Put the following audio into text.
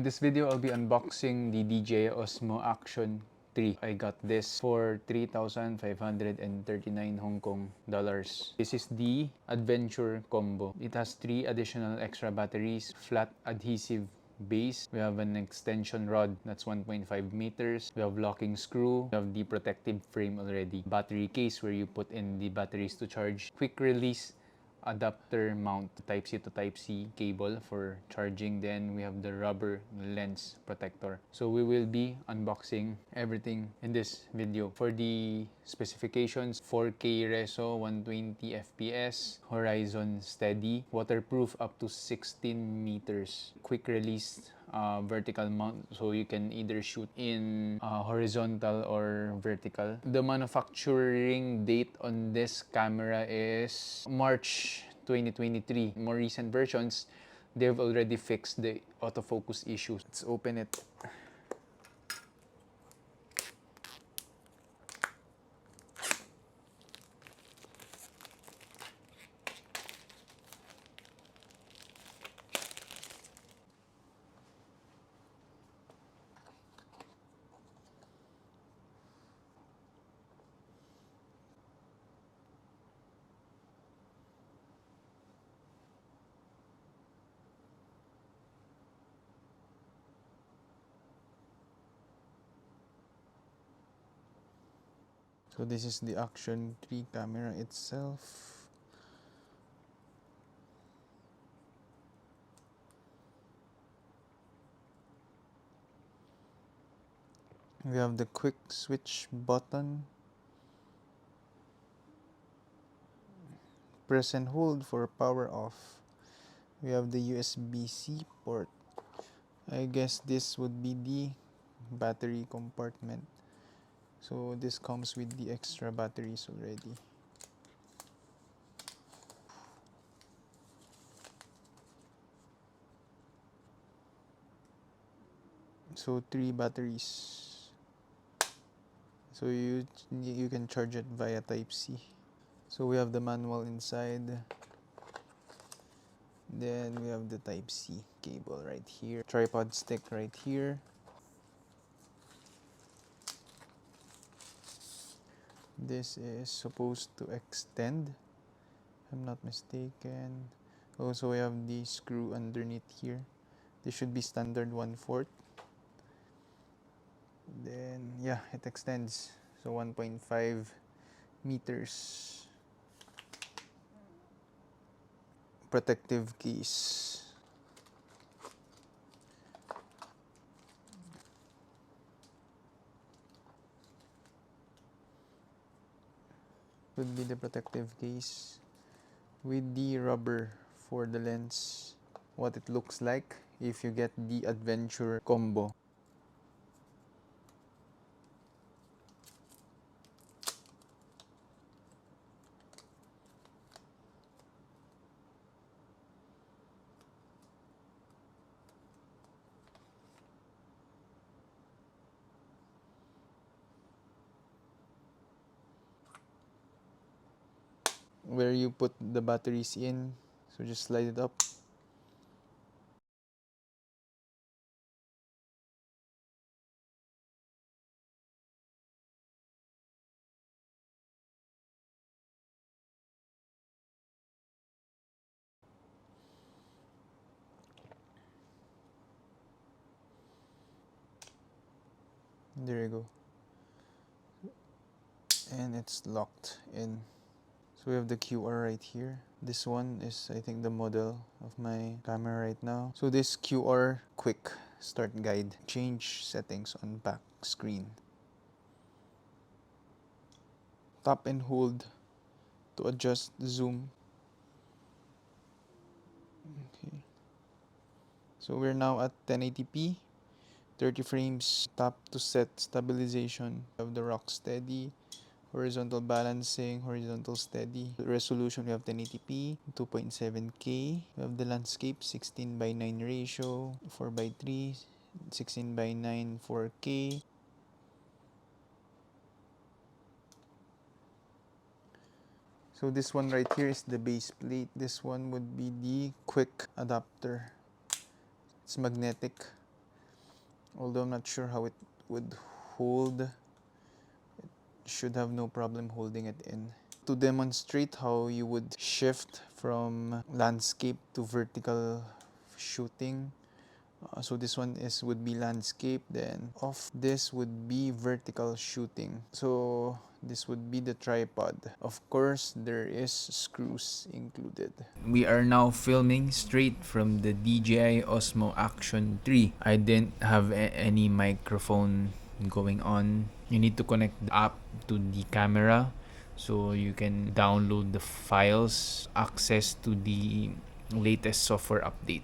In this video, I'll be unboxing the Dji Osmo Action 3. I got this for 3,539 Hong Kong dollars. This is the Adventure Combo. It has 3 additional extra batteries, flat adhesive base. We have an extension rod that's 1.5 meters. We have locking screw. We have the protective frame already. Battery case where you put in the batteries to charge. Quick release adapter mount, type C to type C cable for charging. Then we have the rubber lens protector. So we will be unboxing everything in this video. For the specifications, 4K reso, 120 fps, HorizonSteady, waterproof up to 16 meters, quick release vertical mount, so you can either shoot in horizontal or vertical. The manufacturing date on this camera is March 2023. More recent versions, they've already fixed the autofocus issues. Let's open it. So this is the Action 3 camera itself. We have the quick switch button. Press and hold for power off. We have the USB-C port. I guess this would be the battery compartment. So this comes with the extra batteries already. So 3 batteries. So you can charge it via type C. So we have the manual inside. Then we have the type C cable right here. Tripod stick right here. This is supposed to extend, if I'm not mistaken. Also, we have the screw underneath here. This should be standard 1/4. Then yeah, it extends, so 1.5 meters. Protective case. Would be the protective case with the rubber for the lens. What it looks like if you get the Adventure Combo. Where you put the batteries in, so just slide it up. There you go. And it's locked in. So we have the QR right here. This one is, I think, the model of my camera right now. So this QR quick start guide. Change settings on back screen. Tap and hold to adjust zoom. Okay. So we're now at 1080p, 30 frames. Tap to set stabilization. We have the rock steady, horizontal balancing, horizontal steady. The resolution, we have 1080p, 2.7K. We have the landscape, 16:9 ratio, 4:3, 16:9, 4K. So this one right here is the base plate. This one would be the quick adapter. It's magnetic. although I'm not sure how it would hold. It should have no problem holding it in. To demonstrate how you would shift from landscape to vertical shooting, so this one would be landscape, then off this would be vertical shooting. So this would be the tripod. Of course, there is screws included. We are now filming straight from the Dji Osmo Action 3. I didn't have any microphone going on. You need to connect the app to the camera so you can download the files, access to the latest software update.